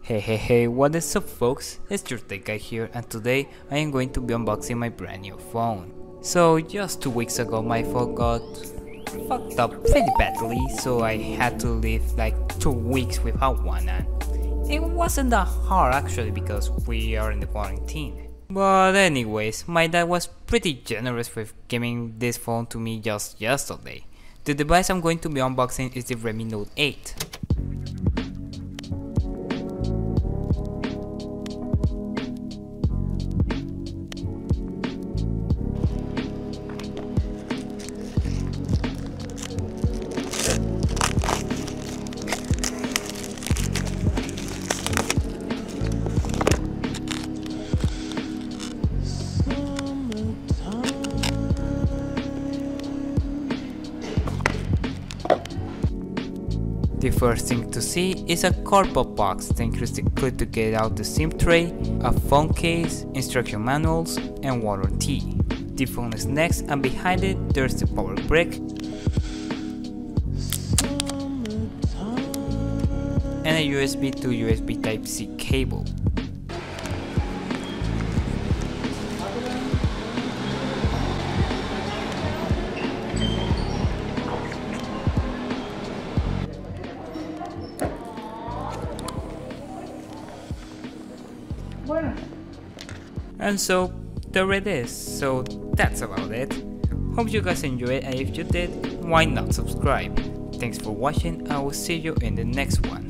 Hey, what is up folks, it's your tech guy here, and today I am going to be unboxing my brand new phone. So just 2 weeks ago my phone got fucked up pretty badly, so I had to live like 2 weeks without one, and it wasn't that hard actually because we are in the quarantine. But anyways, my dad was pretty generous with giving this phone to me just yesterday. The device I'm going to be unboxing is the Redmi Note 8. The first thing to see is a cardboard box that includes the clip to get out the SIM tray, a phone case, instruction manuals, and warranty. The phone is next, and behind it there's the power brick and a USB to USB Type-C cable. And so there it is, so that's about it. Hope you guys enjoyed, and if you did, why not subscribe? Thanks for watching, I will see you in the next one.